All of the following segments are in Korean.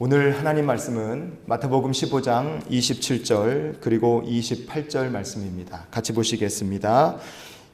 오늘 하나님 말씀은 마태복음 15장 27절 그리고 28절 말씀입니다. 같이 보시겠습니다.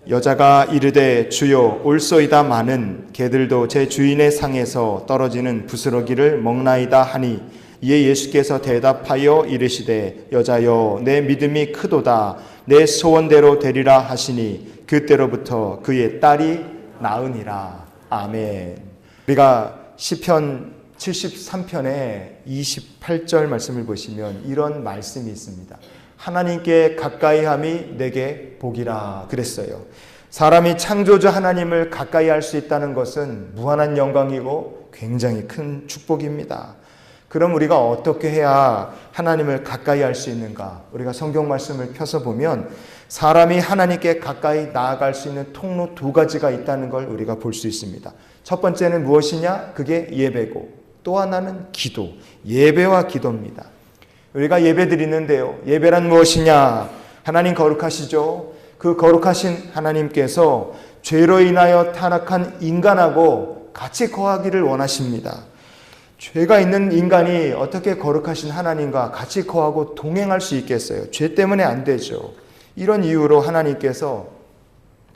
여자가 이르되 주여 올소이다마는 개들도 제 주인의 상에서 떨어지는 부스러기를 먹나이다 하니 이에 예수께서 대답하여 이르시되 여자여 내 믿음이 크도다 내 소원대로 되리라 하시니 그때로부터 그의 딸이 나으니라. 아멘. 우리가 시편 73편의 28절 말씀을 보시면 이런 말씀이 있습니다. 하나님께 가까이함이 내게 복이라 그랬어요. 사람이 창조주 하나님을 가까이 할 수 있다는 것은 무한한 영광이고 굉장히 큰 축복입니다. 그럼 우리가 어떻게 해야 하나님을 가까이 할 수 있는가? 우리가 성경 말씀을 펴서 보면 사람이 하나님께 가까이 나아갈 수 있는 통로 두 가지가 있다는 걸 우리가 볼 수 있습니다. 첫 번째는 무엇이냐? 그게 예배고 또 하나는 기도, 예배와 기도입니다. 우리가 예배 드리는데요. 예배란 무엇이냐? 하나님 거룩하시죠? 그 거룩하신 하나님께서 죄로 인하여 타락한 인간하고 같이 거하기를 원하십니다. 죄가 있는 인간이 어떻게 거룩하신 하나님과 같이 거하고 동행할 수 있겠어요? 죄 때문에 안 되죠. 이런 이유로 하나님께서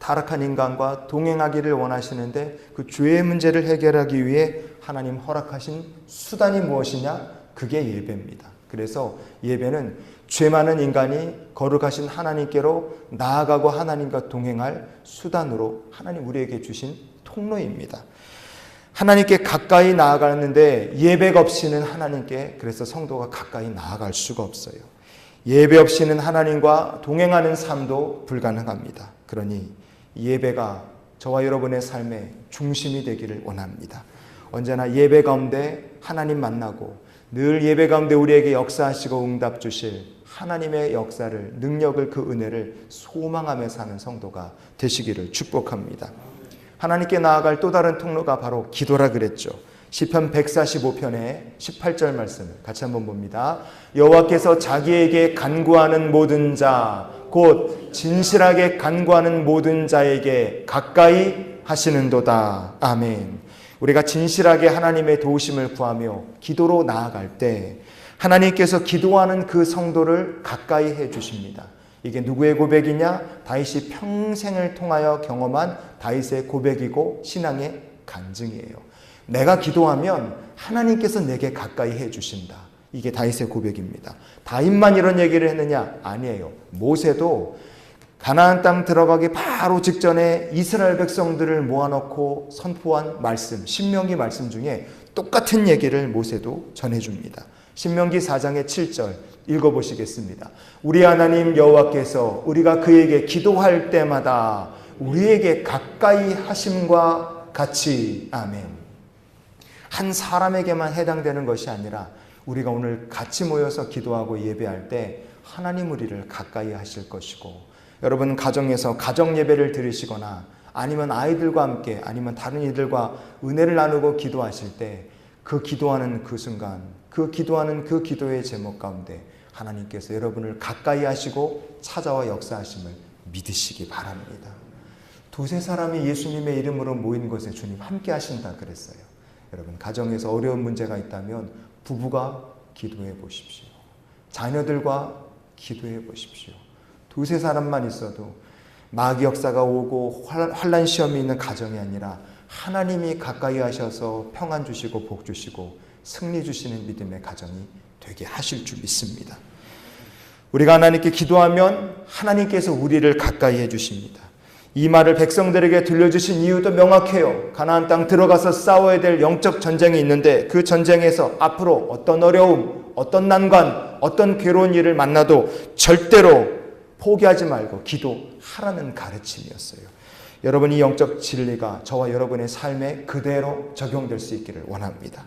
타락한 인간과 동행하기를 원하시는데 그 죄의 문제를 해결하기 위해 하나님 허락하신 수단이 무엇이냐? 그게 예배입니다. 그래서 예배는 죄 많은 인간이 거룩하신 하나님께로 나아가고 하나님과 동행할 수단으로 하나님 우리에게 주신 통로입니다. 하나님께 가까이 나아가는데 예배가 없이는 하나님께 그래서 성도가 가까이 나아갈 수가 없어요. 예배 없이는 하나님과 동행하는 삶도 불가능합니다. 그러니 예배가 저와 여러분의 삶의 중심이 되기를 원합니다. 언제나 예배 가운데 하나님 만나고 늘 예배 가운데 우리에게 역사하시고 응답 주실 하나님의 역사를, 능력을, 그 은혜를 소망하며 사는 성도가 되시기를 축복합니다. 하나님께 나아갈 또 다른 통로가 바로 기도라 그랬죠. 시편 145편의 18절 말씀 같이 한번 봅니다. 여호와께서 자기에게 간구하는 모든 자, 곧 진실하게 간구하는 모든 자에게 가까이 하시는도다. 아멘. 우리가 진실하게 하나님의 도우심을 구하며 기도로 나아갈 때 하나님께서 기도하는 그 성도를 가까이 해 주십니다. 이게 누구의 고백이냐? 다윗이 평생을 통하여 경험한 다윗의 고백이고 신앙의 간증이에요. 내가 기도하면 하나님께서 내게 가까이 해 주신다. 이게 다윗의 고백입니다. 다윗만 이런 얘기를 했느냐? 아니에요. 모세도 가나안 땅 들어가기 바로 직전에 이스라엘 백성들을 모아놓고 선포한 말씀, 신명기 말씀 중에 똑같은 얘기를 모세도 전해줍니다. 신명기 4장의 7절 읽어보시겠습니다. 우리 하나님 여호와께서 우리가 그에게 기도할 때마다 우리에게 가까이 하심과 같이. 아멘. 한 사람에게만 해당되는 것이 아니라 우리가 오늘 같이 모여서 기도하고 예배할 때 하나님 우리를 가까이 하실 것이고, 여러분 가정에서 가정 예배를 드리시거나 아니면 아이들과 함께 아니면 다른 이들과 은혜를 나누고 기도하실 때 그 기도하는 그 순간, 그 기도하는 그 기도의 제목 가운데 하나님께서 여러분을 가까이 하시고 찾아와 역사하심을 믿으시기 바랍니다. 두세 사람이 예수님의 이름으로 모인 곳에 주님 함께 하신다 그랬어요. 여러분 가정에서 어려운 문제가 있다면 부부가 기도해 보십시오. 자녀들과 기도해 보십시오. 두세 사람만 있어도 마귀 역사가 오고 환난 시험이 있는 가정이 아니라 하나님이 가까이 하셔서 평안 주시고 복 주시고 승리 주시는 믿음의 가정이 되게 하실 줄 믿습니다. 우리가 하나님께 기도하면 하나님께서 우리를 가까이 해주십니다. 이 말을 백성들에게 들려주신 이유도 명확해요. 가나안 땅 들어가서 싸워야 될 영적 전쟁이 있는데 그 전쟁에서 앞으로 어떤 어려움, 어떤 난관, 어떤 괴로운 일을 만나도 절대로 포기하지 말고 기도하라는 가르침이었어요. 여러분 이 영적 진리가 저와 여러분의 삶에 그대로 적용될 수 있기를 원합니다.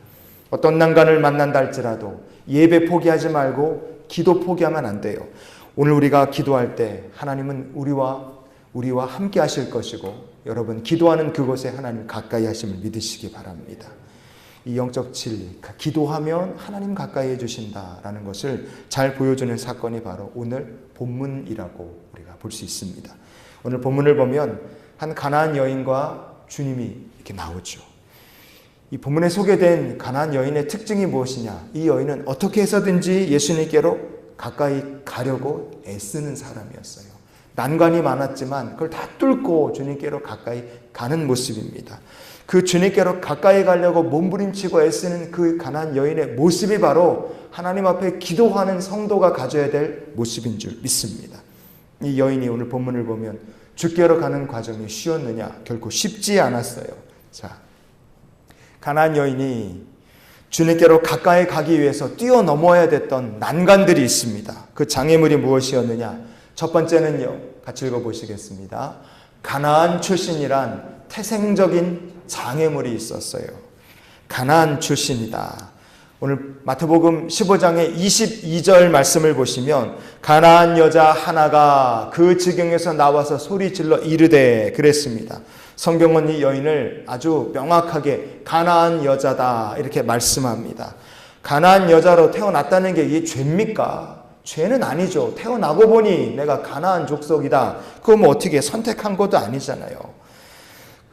어떤 난관을 만난다 할지라도 예배 포기하지 말고 기도 포기하면 안 돼요. 오늘 우리가 기도할 때 하나님은 우리와 함께 하실 것이고 여러분 기도하는 그곳에 하나님 가까이 하심을 믿으시기 바랍니다. 이 영적 진리, 기도하면 하나님 가까이 해주신다라는 것을 잘 보여주는 사건이 바로 오늘 본문이라고 우리가 볼 수 있습니다. 오늘 본문을 보면 한 가나안 여인과 주님이 이렇게 나오죠. 이 본문에 소개된 가나안 여인의 특징이 무엇이냐? 이 여인은 어떻게 해서든지 예수님께로 가까이 가려고 애쓰는 사람이었어요. 난관이 많았지만 그걸 다 뚫고 주님께로 가까이 가는 모습입니다. 그 주님께로 가까이 가려고 몸부림치고 애쓰는 그 가나안 여인의 모습이 바로 하나님 앞에 기도하는 성도가 가져야 될 모습인 줄 믿습니다. 이 여인이 오늘 본문을 보면 주께로 가는 과정이 쉬웠느냐? 결코 쉽지 않았어요. 자, 가나안 여인이 주님께로 가까이 가기 위해서 뛰어넘어야 됐던 난관들이 있습니다. 그 장애물이 무엇이었느냐? 첫 번째는요, 같이 읽어보시겠습니다. 가나안 출신이란 태생적인 장애물이 있었어요. 가나안 출신이다. 오늘 마태복음 15장의 22절 말씀을 보시면 가나안 여자 하나가 그 지경에서 나와서 소리질러 이르되 그랬습니다. 성경은 이 여인을 아주 명확하게 가나안 여자다 이렇게 말씀합니다. 가나안 여자로 태어났다는 게 이게 죄입니까? 죄는 아니죠. 태어나고 보니 내가 가나안 족속이다. 그거 뭐 어떻게 선택한 것도 아니잖아요.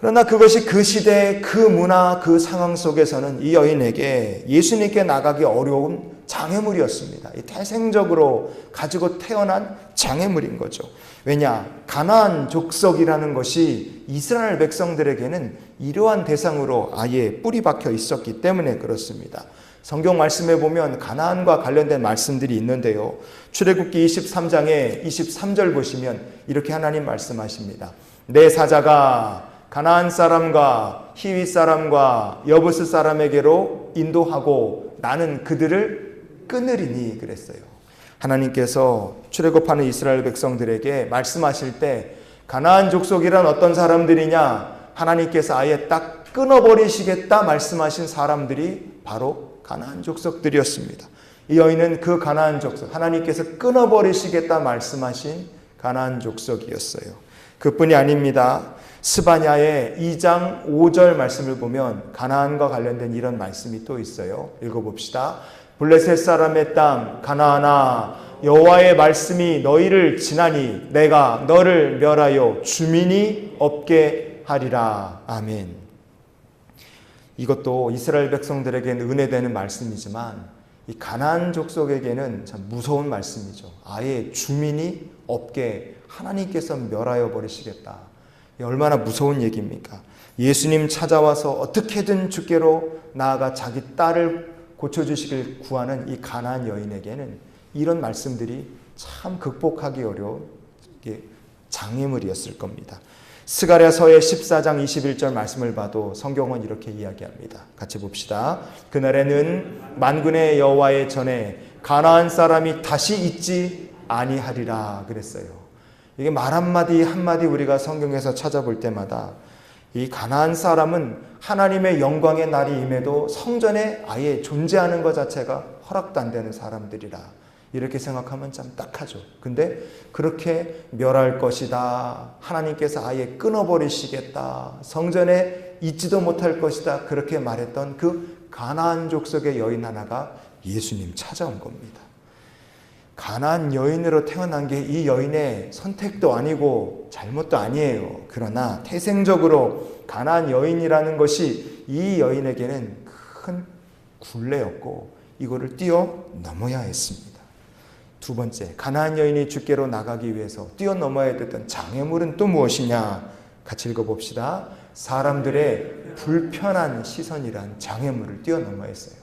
그러나 그것이 그 시대, 그 문화, 그 상황 속에서는 이 여인에게 예수님께 나가기 어려운 장애물이었습니다. 태생적으로 가지고 태어난 장애물인 거죠. 왜냐? 가나안 족속이라는 것이 이스라엘 백성들에게는 이러한 대상으로 아예 뿌리 박혀 있었기 때문에 그렇습니다. 성경 말씀에 보면 가나안과 관련된 말씀들이 있는데요. 출애굽기 23장의 23절 보시면 이렇게 하나님 말씀하십니다. 내 사자가 가나안 사람과 히위 사람과 여부스 사람에게로 인도하고 나는 그들을 끊으리니 그랬어요. 하나님께서 출애굽하는 이스라엘 백성들에게 말씀하실 때 가나안 족속이란 어떤 사람들이냐? 하나님께서 아예 딱 끊어버리시겠다 말씀하신 사람들이 바로 가나안 족속들이었습니다. 이 여인은 그 가나안 족속, 하나님께서 끊어버리시겠다 말씀하신 가나안 족속이었어요. 그뿐이 아닙니다. 스바냐의 2장 5절 말씀을 보면 가나안과 관련된 이런 말씀이 또 있어요. 읽어봅시다. 블레셋 사람의 땅 가나안아 여호와의 말씀이 너희를 지나니 내가 너를 멸하여 주민이 없게 하리라. 아멘. 이것도 이스라엘 백성들에게는 은혜되는 말씀이지만 이 가나안 족속에게는 참 무서운 말씀이죠. 아예 주민이 없게 하나님께서 멸하여 버리시겠다. 얼마나 무서운 얘기입니까? 예수님 찾아와서 어떻게든 주께로 나아가 자기 딸을 고쳐주시길 구하는 이 가나안 여인에게는 이런 말씀들이 참 극복하기 어려운 장애물이었을 겁니다. 스가랴서의 14장 21절 말씀을 봐도 성경은 이렇게 이야기합니다. 같이 봅시다. 그날에는 만군의 여호와의 전에 가나안 사람이 다시 있지 아니하리라 그랬어요. 이게 말 한마디 한마디 우리가 성경에서 찾아볼 때마다 이 가나안 사람은 하나님의 영광의 날이 임해도 성전에 아예 존재하는 것 자체가 허락도 안 되는 사람들이라 이렇게 생각하면 참 딱하죠. 근데 그렇게 멸할 것이다. 하나님께서 아예 끊어버리시겠다. 성전에 있지도 못할 것이다. 그렇게 말했던 그 가나안 족속의 여인 하나가 예수님 찾아온 겁니다. 가나안 여인으로 태어난 게 이 여인의 선택도 아니고 잘못도 아니에요. 그러나 태생적으로 가나안 여인이라는 것이 이 여인에게는 큰 굴레였고 이거를 뛰어넘어야 했습니다. 두 번째, 가나안 여인이 주께로 나가기 위해서 뛰어넘어야 됐던 장애물은 또 무엇이냐? 같이 읽어봅시다. 사람들의 불편한 시선이란 장애물을 뛰어넘어야 했어요.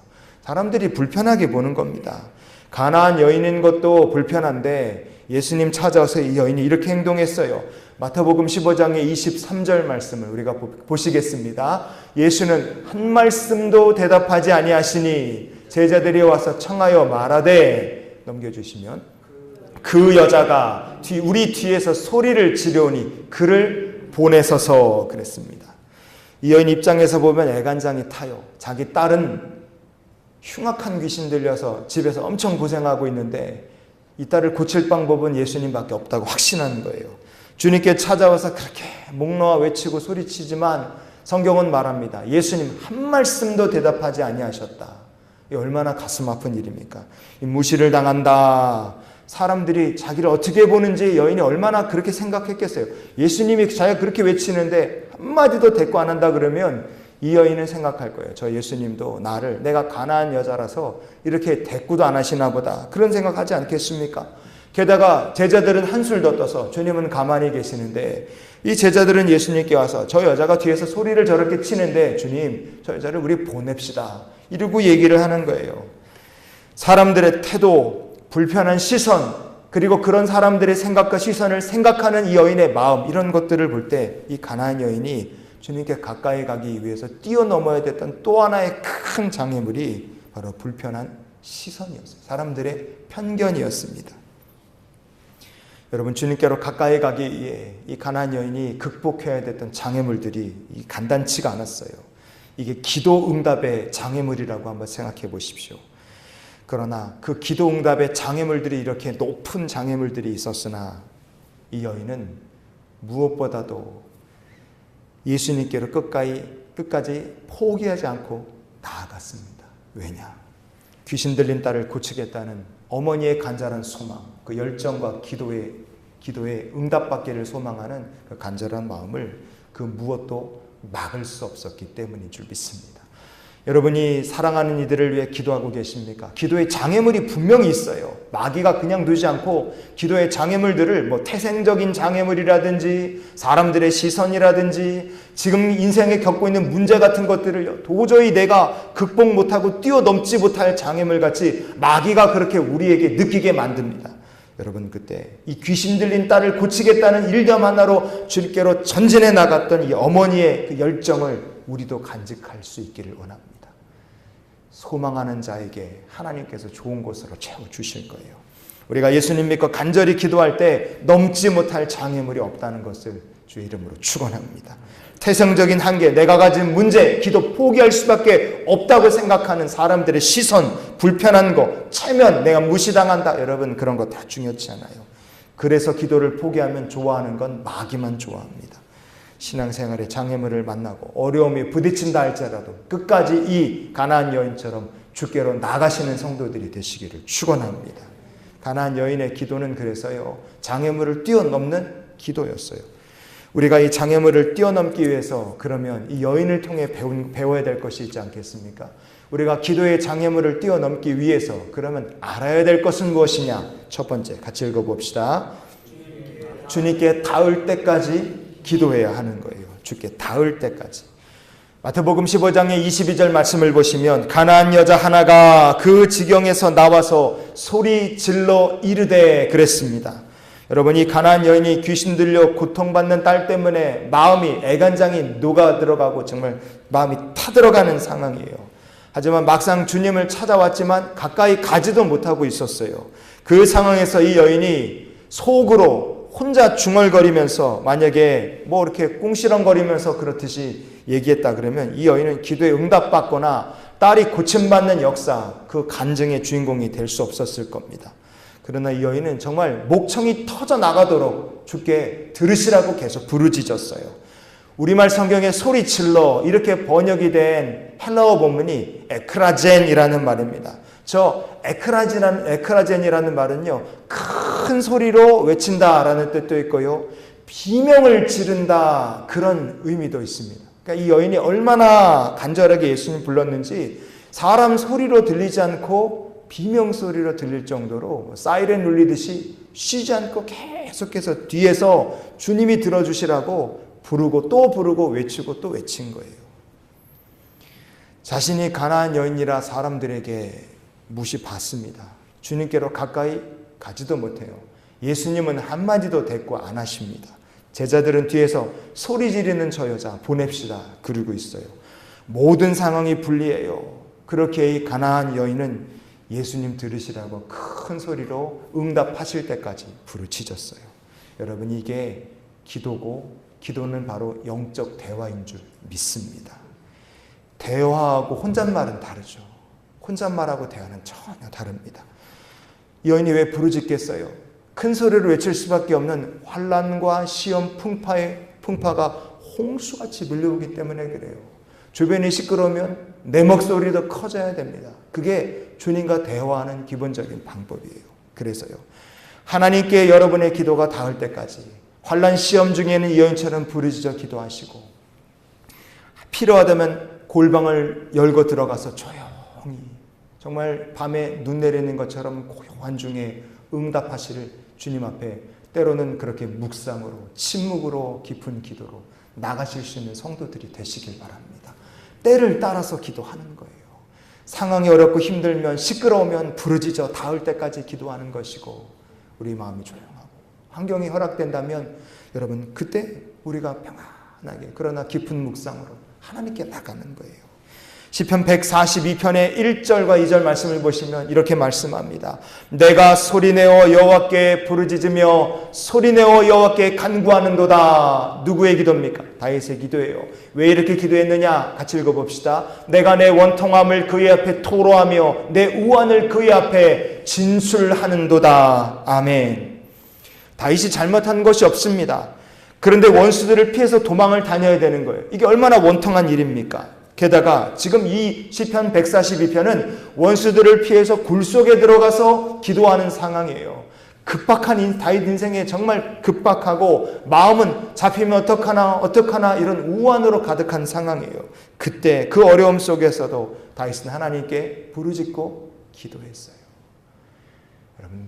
사람들이 불편하게 보는 겁니다. 가나안 여인인 것도 불편한데 예수님 찾아와서 이 여인이 이렇게 행동했어요. 마태복음 15장의 23절 말씀을 우리가 보시겠습니다. 예수는 한 말씀도 대답하지 아니하시니 제자들이 와서 청하여 말하되 넘겨주시면 그 여자가 우리 뒤에서 소리를 지르오니 그를 보내소서 그랬습니다. 이 여인 입장에서 보면 애간장이 타요. 자기 딸은 흉악한 귀신 들려서 집에서 엄청 고생하고 있는데 이 딸을 고칠 방법은 예수님밖에 없다고 확신하는 거예요. 주님께 찾아와서 그렇게 목 놓아 외치고 소리치지만 성경은 말합니다. 예수님 한 말씀도 대답하지 아니하셨다. 이 얼마나 가슴 아픈 일입니까? 무시를 당한다. 사람들이 자기를 어떻게 보는지 여인이 얼마나 그렇게 생각했겠어요. 예수님이 자기가 그렇게 외치는데 한마디도 대꾸 안 한다 그러면 이 여인은 생각할 거예요. 저 예수님도 나를, 내가 가난한 여자라서 이렇게 대꾸도 안 하시나 보다, 그런 생각하지 않겠습니까? 게다가 제자들은 한술 더 떠서 주님은 가만히 계시는데 이 제자들은 예수님께 와서 저 여자가 뒤에서 소리를 저렇게 치는데 주님, 저 여자를 우리 보냅시다, 이러고 얘기를 하는 거예요. 사람들의 태도, 불편한 시선, 그리고 그런 사람들의 생각과 시선을 생각하는 이 여인의 마음, 이런 것들을 볼 때 이 가나안 여인이 주님께 가까이 가기 위해서 뛰어넘어야 됐던 또 하나의 큰 장애물이 바로 불편한 시선이었어요. 사람들의 편견이었습니다. 여러분, 주님께로 가까이 가기 위해 이 가나안 여인이 극복해야 됐던 장애물들이 간단치가 않았어요. 이게 기도 응답의 장애물이라고 한번 생각해 보십시오. 그러나 그 기도 응답의 장애물들이 이렇게 높은 장애물들이 있었으나 이 여인은 무엇보다도 예수님께로 끝까지 포기하지 않고 나아갔습니다. 왜냐? 귀신 들린 딸을 고치겠다는 어머니의 간절한 소망, 그 열정과 기도의 응답받기를 소망하는 그 간절한 마음을 그 무엇도 막을 수 없었기 때문인 줄 믿습니다. 여러분이 사랑하는 이들을 위해 기도하고 계십니까? 기도의 장애물이 분명히 있어요. 마귀가 그냥 두지 않고 기도의 장애물들을 태생적인 장애물이라든지 사람들의 시선이라든지 지금 인생에 겪고 있는 문제 같은 것들을 도저히 내가 극복 못하고 뛰어넘지 못할 장애물 같이 마귀가 그렇게 우리에게 느끼게 만듭니다. 여러분, 그때 이 귀신 들린 딸을 고치겠다는 일념 하나로 주님께로 전진해 나갔던 이 어머니의 그 열정을 우리도 간직할 수 있기를 원합니다. 소망하는 자에게 하나님께서 좋은 곳으로 채워주실 거예요. 우리가 예수님 믿고 간절히 기도할 때 넘지 못할 장애물이 없다는 것을 주의 이름으로 축원합니다. 태생적인 한계, 내가 가진 문제, 기도 포기할 수밖에 없다고 생각하는 사람들의 시선, 불편한 거, 체면, 내가 무시당한다, 여러분 그런 거 다 중요치 않아요. 그래서 기도를 포기하면 좋아하는 건 마귀만 좋아합니다. 신앙생활의 장애물을 만나고 어려움에 부딪힌다 할지라도 끝까지 이 가나안 여인처럼 주께로 나가시는 성도들이 되시기를 축원합니다. 가나안 여인의 기도는 그래서요, 장애물을 뛰어넘는 기도였어요. 우리가 이 장애물을 뛰어넘기 위해서 그러면 이 여인을 통해 배워야 될 것이 있지 않겠습니까? 우리가 기도의 장애물을 뛰어넘기 위해서 그러면 알아야 될 것은 무엇이냐? 첫 번째, 같이 읽어봅시다. 주님께 닿을 때까지 기도해야 하는 거예요. 주께 닿을 때까지. 마태복음 15장의 22절 말씀을 보시면 가나안 여자 하나가 그 지경에서 나와서 소리 질러 이르되 그랬습니다. 여러분, 이 가나안 여인이 귀신 들려 고통받는 딸 때문에 마음이, 애간장이 녹아 들어가고 정말 마음이 타들어가는 상황이에요. 하지만 막상 주님을 찾아왔지만 가까이 가지도 못하고 있었어요. 그 상황에서 이 여인이 속으로 혼자 중얼거리면서 만약에 이렇게 꿍시렁거리면서 그렇듯이 얘기했다 그러면 이 여인은 기도에 응답받거나 딸이 고침받는 역사, 그 간증의 주인공이 될 수 없었을 겁니다. 그러나 이 여인은 정말 목청이 터져 나가도록 주께 들으시라고 계속 부르짖었어요. 우리말 성경에 소리질러 이렇게 번역이 된 헬라어 본문이 에크라젠이라는 말입니다. 저 에크라젠이라는 말은요, 큰 소리로 외친다라는 뜻도 있고요, 비명을 지른다, 그런 의미도 있습니다. 그러니까 이 여인이 얼마나 간절하게 예수님 불렀는지 사람 소리로 들리지 않고 비명 소리로 들릴 정도로 사이렌 울리듯이 쉬지 않고 계속해서 뒤에서 주님이 들어주시라고 부르고 또 부르고 외치고 또 외친 거예요. 자신이 가나안 여인이라 사람들에게 무시받습니다. 주님께로 가까이 가지도 못해요. 예수님은 한마디도 대꾸 안 하십니다. 제자들은 뒤에서 소리 지르는 저 여자 보냅시다 그러고 있어요. 모든 상황이 불리해요. 그렇게 이 가나안 여인은 예수님 들으시라고 큰 소리로 응답하실 때까지 부르짖었어요. 여러분, 이게 기도고, 기도는 바로 영적 대화인 줄 믿습니다. 대화하고 혼잣말은 다르죠. 혼잣말하고 대화는 전혀 다릅니다. 이 여인이 왜 부르짖겠어요? 큰 소리로 외칠 수밖에 없는 환난과 시험 풍파가 홍수같이 밀려오기 때문에 그래요. 주변이 시끄러우면 내 목소리도 커져야 됩니다. 그게 주님과 대화하는 기본적인 방법이에요. 그래서요, 하나님께 여러분의 기도가 닿을 때까지 환난 시험 중에는 이 여인처럼 부르짖어 기도하시고 필요하다면 골방을 열고 들어가서 조용히 정말 밤에 눈 내리는 것처럼 고요한 중에 응답하시를 주님 앞에 때로는 그렇게 묵상으로 침묵으로 깊은 기도로 나가실 수 있는 성도들이 되시길 바랍니다. 때를 따라서 기도하는 거예요. 상황이 어렵고 힘들면 시끄러우면 부르짖어 닿을 때까지 기도하는 것이고 우리 마음이 조용하고 환경이 허락된다면 여러분 그때 우리가 평안하게 그러나 깊은 묵상으로 하나님께 나가는 거예요. 시편 142편의 1절과 2절 말씀을 보시면 이렇게 말씀합니다. 내가 소리내어 여호와께 부르짖으며 소리내어 여호와께 간구하는도다. 누구의 기도입니까? 다윗의 기도예요. 왜 이렇게 기도했느냐? 같이 읽어봅시다. 내가 내 원통함을 그의 앞에 토로하며 내 우환을 그의 앞에 진술하는도다. 아멘. 다윗이 잘못한 것이 없습니다. 그런데 원수들을 피해서 도망을 다녀야 되는 거예요. 이게 얼마나 원통한 일입니까? 게다가 지금 이 시편 142편은 원수들을 피해서 굴 속에 들어가서 기도하는 상황이에요. 급박한 다윗 인생에 정말 급박하고 마음은 잡히면 어떡하나 이런 우환으로 가득한 상황이에요. 그때 그 어려움 속에서도 다윗은 하나님께 부르짖고 기도했어요. 여러분,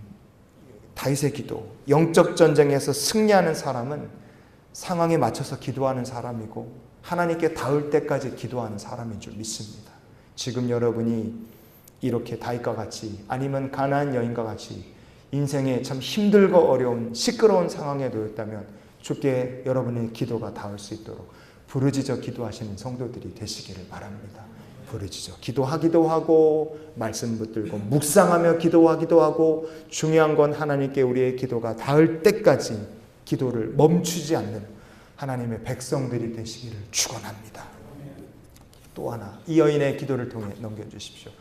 다윗의 기도, 영적 전쟁에서 승리하는 사람은 상황에 맞춰서 기도하는 사람이고 하나님께 닿을 때까지 기도하는 사람인 줄 믿습니다. 지금 여러분이 이렇게 다윗과 같이 아니면 가나안 여인과 같이 인생에 참 힘들고 어려운 시끄러운 상황에 놓였다면 주께 여러분의 기도가 닿을 수 있도록 부르짖어 기도하시는 성도들이 되시기를 바랍니다. 부르짖어 기도하기도 하고 말씀 붙들고 묵상하며 기도하기도 하고 중요한 건 하나님께 우리의 기도가 닿을 때까지 기도를 멈추지 않는 하나님의 백성들이 되시기를 축원합니다. 또 하나 이 여인의 기도를 통해 넘겨주십시오.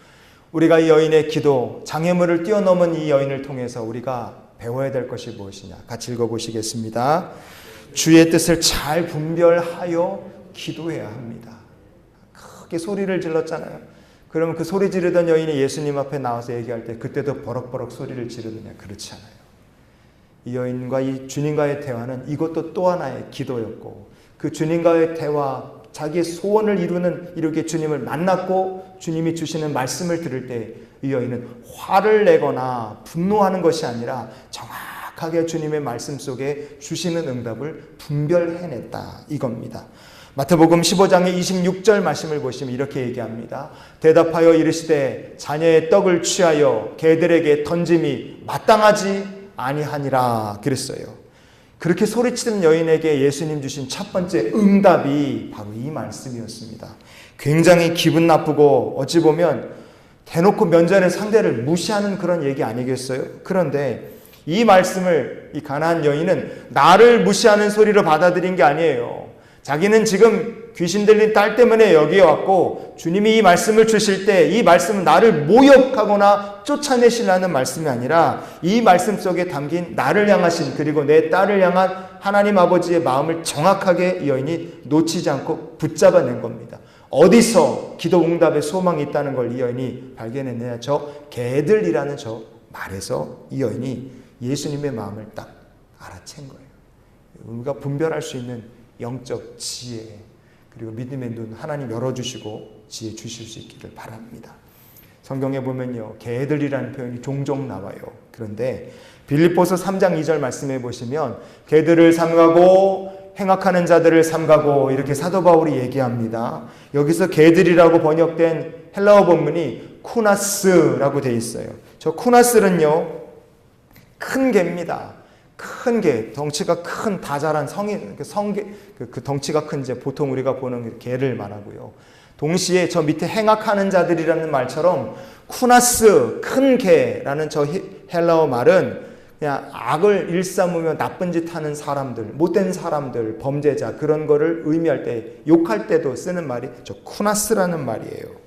우리가 이 여인의 기도, 장애물을 뛰어넘은 이 여인을 통해서 우리가 배워야 될 것이 무엇이냐? 같이 읽어보시겠습니다. 주의 뜻을 잘 분별하여 기도해야 합니다. 크게 소리를 질렀잖아요. 그러면 그 소리 지르던 여인이 예수님 앞에 나와서 얘기할 때 그때도 버럭버럭 소리를 지르느냐? 그렇지 않아요. 이 여인과 이 주님과의 대화는 이것도 또 하나의 기도였고 그 주님과의 대화, 자기의 소원을 이루게 주님을 만났고 주님이 주시는 말씀을 들을 때 이 여인은 화를 내거나 분노하는 것이 아니라 정확하게 주님의 말씀 속에 주시는 응답을 분별해냈다 이겁니다. 마태복음 15장의 26절 말씀을 보시면 이렇게 얘기합니다. 대답하여 이르시되 자녀의 떡을 취하여 개들에게 던짐이 마땅하지 아니하니라 그랬어요. 그렇게 소리치는 여인에게 예수님 주신 첫 번째 응답이 바로 이 말씀이었습니다. 굉장히 기분 나쁘고 어찌 보면 대놓고 면전의 상대를 무시하는 그런 얘기 아니겠어요? 그런데 이 말씀을 이 가나안 여인은 나를 무시하는 소리로 받아들인 게 아니에요. 자기는 지금 귀신 들린 딸 때문에 여기에 왔고 주님이 이 말씀을 주실 때 이 말씀은 나를 모욕하거나 쫓아내시라는 말씀이 아니라 이 말씀 속에 담긴 나를 향하신 그리고 내 딸을 향한 하나님 아버지의 마음을 정확하게 이 여인이 놓치지 않고 붙잡아낸 겁니다. 어디서 기도 응답의 소망이 있다는 걸 이 여인이 발견했느냐? 저 개들이라는 저 말에서 이 여인이 예수님의 마음을 딱 알아챈 거예요. 우리가 분별할 수 있는 영적 지혜 그리고 믿음의 눈 하나님 열어주시고 지혜 주실 수 있기를 바랍니다. 성경에 보면요 개들이라는 표현이 종종 나와요. 그런데 빌립보서 3장 2절 말씀해 보시면 개들을 삼가고 행악하는 자들을 삼가고 이렇게 사도 바울이 얘기합니다. 여기서 개들이라고 번역된 헬라어 본문이 쿠나스라고 되어 있어요. 저 쿠나스는요 큰 개입니다. 큰 개, 덩치가 큰 다자란 성인, 성개, 그 덩치가 큰 이제 보통 우리가 보는 개를 말하고요. 동시에 저 밑에 행악하는 자들이라는 말처럼 쿠나스, 큰 개라는 저 헬라어 말은 그냥 악을 일삼으며 나쁜 짓 하는 사람들, 못된 사람들, 범죄자 그런 거를 의미할 때, 욕할 때도 쓰는 말이 저 쿠나스라는 말이에요.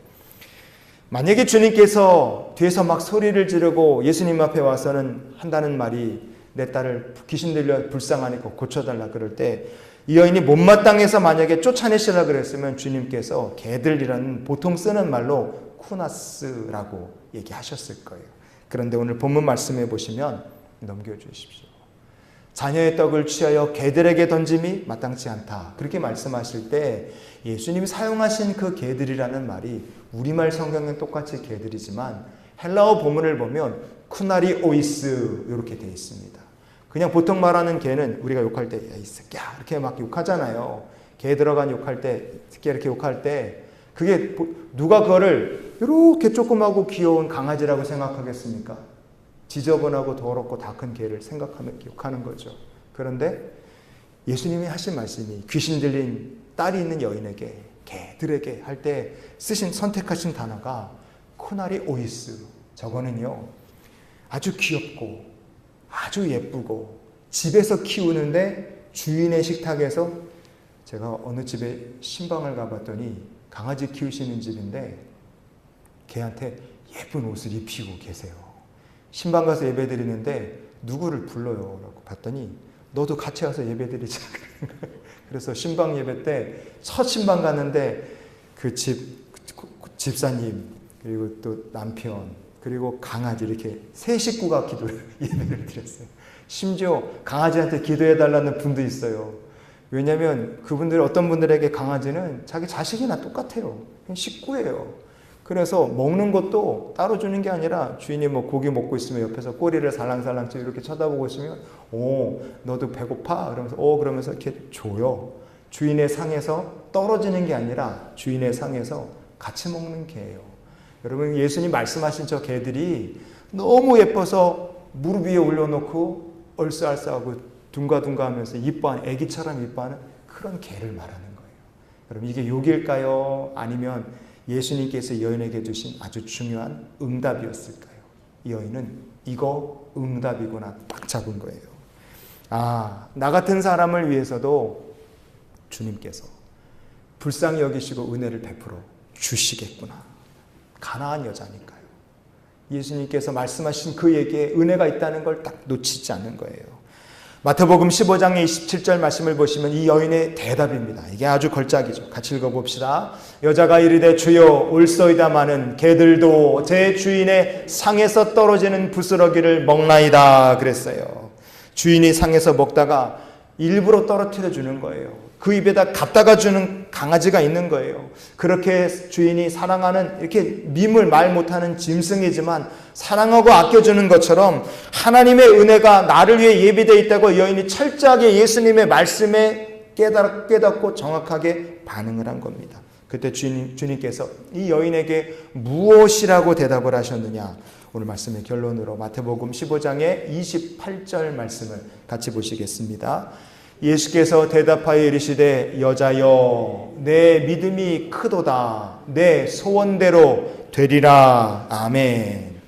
만약에 주님께서 뒤에서 막 소리를 지르고 예수님 앞에 와서는 한다는 말이 내 딸을 귀신 들려 불쌍하니까 고쳐달라 그럴 때 이 여인이 못마땅해서 만약에 쫓아내시라 그랬으면 주님께서 개들이라는 보통 쓰는 말로 쿠나스라고 얘기하셨을 거예요. 그런데 오늘 본문 말씀해 보시면 넘겨주십시오. 자녀의 떡을 취하여 개들에게 던짐이 마땅치 않다. 그렇게 말씀하실 때 예수님이 사용하신 그 개들이라는 말이 우리말 성경은 똑같이 개들이지만 헬라어 본문을 보면 쿠나리 오이스 이렇게 되어 있습니다. 그냥 보통 말하는 개는 우리가 욕할 때 야, 이 새끼야 이렇게 막 욕하잖아요. 개 들어간 욕할 때, 새끼야 이렇게 욕할 때 그게 누가 그거를 이렇게 조그마고 귀여운 강아지라고 생각하겠습니까? 지저분하고 더럽고 다 큰 개를 생각하며 욕하는 거죠. 그런데 예수님이 하신 말씀이 귀신 들린 딸이 있는 여인에게 개들에게 할 때 선택하신 단어가 코나리 오이스. 저거는요 아주 귀엽고 아주 예쁘고 집에서 키우는데 주인의 식탁에서 제가 어느 집에 신방을 가봤더니 강아지 키우시는 집인데 걔한테 예쁜 옷을 입히고 계세요. 신방 가서 예배 드리는데 누구를 불러요 라고 봤더니 너도 같이 와서 예배 드리자. 그래서 신방 예배 때 첫 신방 갔는데 그 집사님 그리고 또 남편 그리고 강아지 이렇게 세 식구가 예배를 드렸어요. 심지어 강아지한테 기도해달라는 분도 있어요. 왜냐하면 그분들 어떤 분들에게 강아지는 자기 자식이나 똑같아요. 그냥 식구예요. 그래서 먹는 것도 따로 주는 게 아니라 주인이 뭐 고기 먹고 있으면 옆에서 꼬리를 살랑살랑 이렇게 쳐다보고 있으면 오 너도 배고파? 그러면서 그러면서 이렇게 줘요. 주인의 상에서 떨어지는 게 아니라 주인의 상에서 같이 먹는 개예요. 여러분 예수님 말씀하신 저 개들이 너무 예뻐서 무릎 위에 올려놓고 얼싸얼싸하고 둥가둥가 하면서 이뻐하는 애기처럼 이뻐하는 그런 개를 말하는 거예요. 여러분 이게 욕일까요? 아니면 예수님께서 여인에게 주신 아주 중요한 응답이었을까요? 이 여인은 이거 응답이구나 딱 잡은 거예요. 나 같은 사람을 위해서도 주님께서 불쌍히 여기시고 은혜를 베풀어 주시겠구나. 가난한 여자니까요. 예수님께서 말씀하신 그에게 은혜가 있다는 걸 딱 놓치지 않는 거예요. 마태복음 15장의 27절 말씀을 보시면 이 여인의 대답입니다. 이게 아주 걸작이죠. 같이 읽어봅시다. 여자가 이르되 주여 올소이다마는 개들도 제 주인의 상에서 떨어지는 부스러기를 먹나이다 그랬어요. 주인이 상에서 먹다가 일부러 떨어뜨려 주는 거예요. 그 입에다 갖다가 주는 강아지가 있는 거예요. 그렇게 주인이 사랑하는 이렇게 밈을 말 못하는 짐승이지만 사랑하고 아껴주는 것처럼 하나님의 은혜가 나를 위해 예비되어 있다고 여인이 철저하게 예수님의 말씀에 깨닫고 정확하게 반응을 한 겁니다. 그때 주님께서 이 여인에게 무엇이라고 대답을 하셨느냐? 오늘 말씀의 결론으로 마태복음 15장의 28절 말씀을 같이 보시겠습니다. 예수께서 대답하여 이르시되 여자여 내 믿음이 크도다 내 소원대로 되리라. 아멘.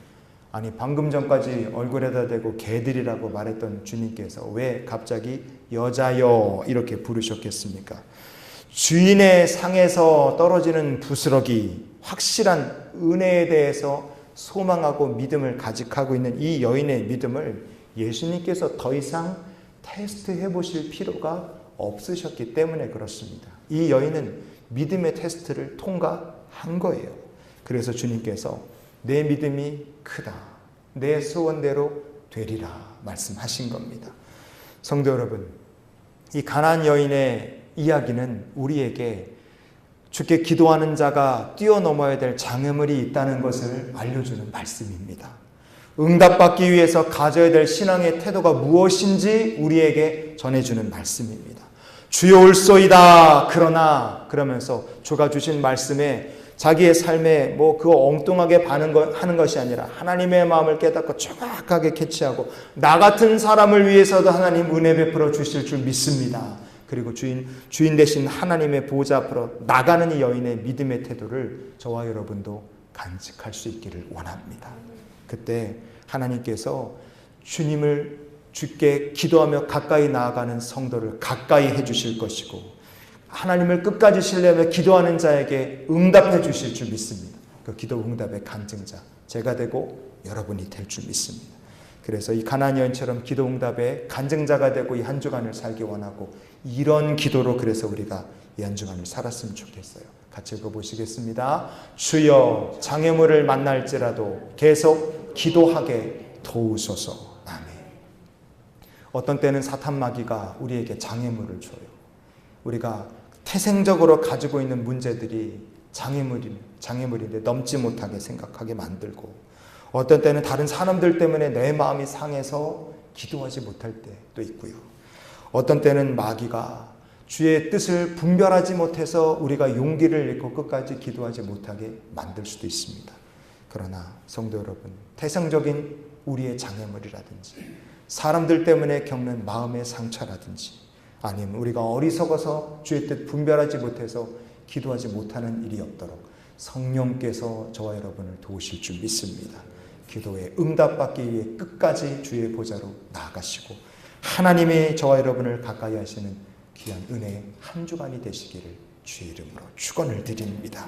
아니 방금 전까지 얼굴에다 대고 개들이라고 말했던 주님께서 왜 갑자기 여자여 이렇게 부르셨겠습니까? 주인의 상에서 떨어지는 부스러기 확실한 은혜에 대해서 소망하고 믿음을 가직하고 있는 이 여인의 믿음을 예수님께서 더 이상 테스트해 보실 필요가 없으셨기 때문에 그렇습니다. 이 여인은 믿음의 테스트를 통과한 거예요. 그래서 주님께서 내 믿음이 크다. 내 소원대로 되리라 말씀하신 겁니다. 성도 여러분, 이 가나안 여인의 이야기는 우리에게 주께 기도하는 자가 뛰어넘어야 될 장애물이 있다는 것을 알려주는 말씀입니다. 응답받기 위해서 가져야 될 신앙의 태도가 무엇인지 우리에게 전해주는 말씀입니다. 주여 올소이다. 그러면서 주가 주신 말씀에 자기의 삶에 그거 엉뚱하게 하는 것이 아니라 하나님의 마음을 깨닫고 정확하게 캐치하고 나 같은 사람을 위해서도 하나님 은혜 베풀어 주실 줄 믿습니다. 그리고 주인 되신 하나님의 보좌 앞으로 나가는 이 여인의 믿음의 태도를 저와 여러분도 간직할 수 있기를 원합니다. 그때 하나님께서 주께 기도하며 가까이 나아가는 성도를 가까이 해주실 것이고 하나님을 끝까지 신뢰하며 기도하는 자에게 응답해 주실 줄 믿습니다. 그 기도 응답의 간증자 제가 되고 여러분이 될 줄 믿습니다. 그래서 이 가나안 여인처럼 기도 응답의 간증자가 되고 이 한 주간을 살기 원하고 이런 기도로 그래서 우리가 이 한 주간을 살았으면 좋겠어요. 같이 읽어보시겠습니다. 주여 장애물을 만날지라도 계속 기도하게 도우소서. 아멘. 어떤 때는 사탄 마귀가 우리에게 장애물을 줘요. 우리가 태생적으로 가지고 있는 문제들이 장애물인데 넘지 못하게 생각하게 만들고, 어떤 때는 다른 사람들 때문에 내 마음이 상해서 기도하지 못할 때도 있고요. 어떤 때는 마귀가 주의 뜻을 분별하지 못해서 우리가 용기를 잃고 끝까지 기도하지 못하게 만들 수도 있습니다. 그러나 성도 여러분, 태생적인 우리의 장애물이라든지 사람들 때문에 겪는 마음의 상처라든지, 아니면 우리가 어리석어서 주의 뜻 분별하지 못해서 기도하지 못하는 일이 없도록 성령께서 저와 여러분을 도우실 줄 믿습니다. 기도에 응답받기 위해 끝까지 주의 보좌로 나아가시고 하나님이 저와 여러분을 가까이 하시는 귀한 은혜의 한 주간이 되시기를 주의 이름으로 축원을 드립니다.